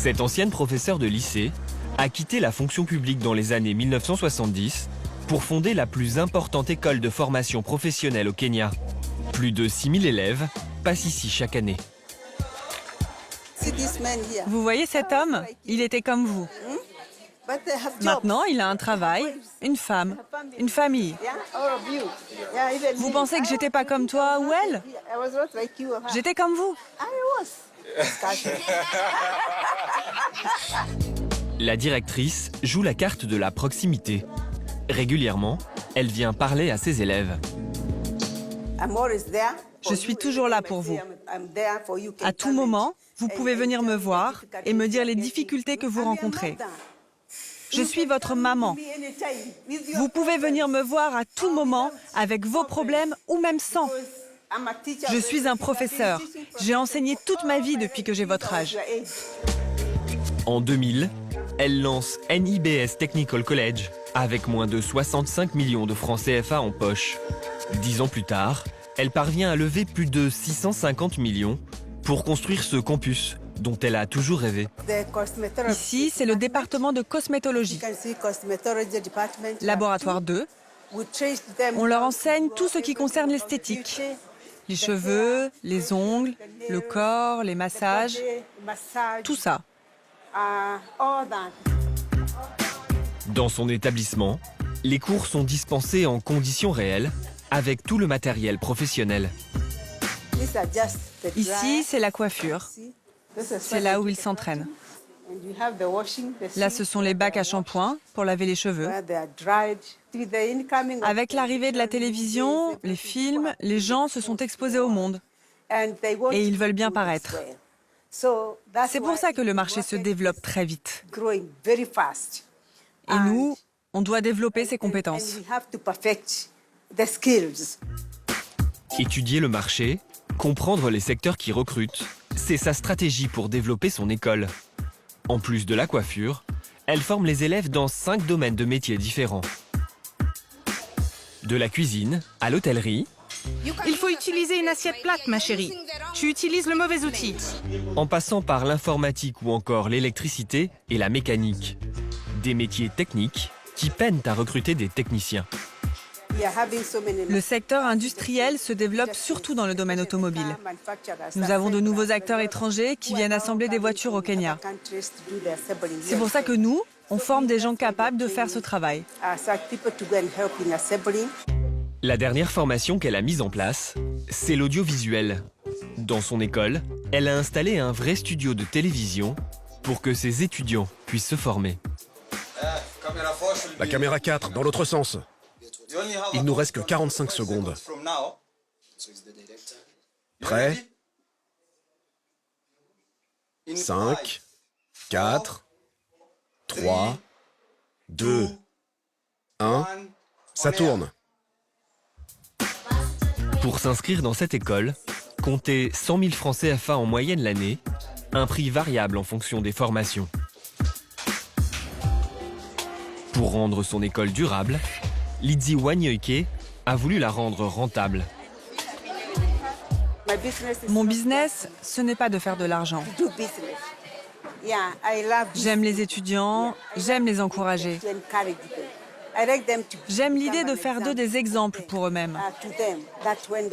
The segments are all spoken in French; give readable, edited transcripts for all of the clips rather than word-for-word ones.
Cette ancienne professeure de lycée a quitté la fonction publique dans les années 1970 pour fonder la plus importante école de formation professionnelle au Kenya. Plus de 6000 élèves passent ici chaque année. Vous voyez cet homme? Il était comme vous. Maintenant, il a un travail, une femme, une famille. Vous pensez que j'étais pas comme toi ou elle? J'étais comme vous. La directrice joue la carte de la proximité. Régulièrement, elle vient parler à ses élèves. Je suis toujours là pour vous. À tout moment, vous pouvez venir me voir et me dire les difficultés que vous rencontrez. Je suis votre maman. Vous pouvez venir me voir à tout moment avec vos problèmes ou même sans. Je suis un professeur. J'ai enseigné toute ma vie depuis que j'ai votre âge. En 2000, elle lance NIBS Technical College avec moins de 65 millions de francs CFA en poche. 10 ans plus tard, elle parvient à lever plus de 650 millions pour construire ce campus dont elle a toujours rêvé. Ici, c'est le département de cosmétologie. Laboratoire 2. On leur enseigne tout ce qui concerne l'esthétique. Les cheveux, les ongles, le corps, les massages, tout ça. Dans son établissement, les cours sont dispensés en conditions réelles, avec tout le matériel professionnel. Ici, c'est la coiffure. C'est là où ils s'entraînent. Là, ce sont les bacs à shampoing pour laver les cheveux. Avec l'arrivée de la télévision, les films, les gens se sont exposés au monde. Et ils veulent bien paraître. C'est pour ça que le marché se développe très vite. Et nous, on doit développer ces compétences. Étudier le marché, comprendre les secteurs qui recrutent, c'est sa stratégie pour développer son école. En plus de la coiffure, elle forme les élèves dans 5 domaines de métiers différents. De la cuisine à l'hôtellerie, Il faut utiliser une assiette plate, ma chérie. Tu utilises le mauvais outil. en passant par l'informatique ou encore l'électricité et la mécanique. Des métiers techniques qui peinent à recruter des techniciens. Le secteur industriel se développe surtout dans le domaine automobile. Nous avons de nouveaux acteurs étrangers qui viennent assembler des voitures au Kenya. C'est pour ça que nous, on forme des gens capables de faire ce travail. La dernière formation qu'elle a mise en place, c'est l'audiovisuel. Dans son école, elle a installé un vrai studio de télévision pour que ses étudiants puissent se former. La caméra 4, dans l'autre sens. Il nous reste que 45 secondes. Prêt? 5, 4, 3, 2, 1, ça tourne. Pour s'inscrire dans cette école, comptez 100 000 francs CFA en moyenne l'année, un prix variable en fonction des formations. Pour rendre son école durable, Lydie Wanyoike a voulu la rendre rentable. Mon business, ce n'est pas de faire de l'argent. J'aime les étudiants, j'aime les encourager. J'aime l'idée de faire d'eux des exemples pour eux-mêmes.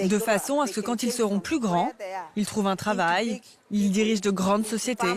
De façon à ce que quand ils seront plus grands, ils trouvent un travail, ils dirigent de grandes sociétés.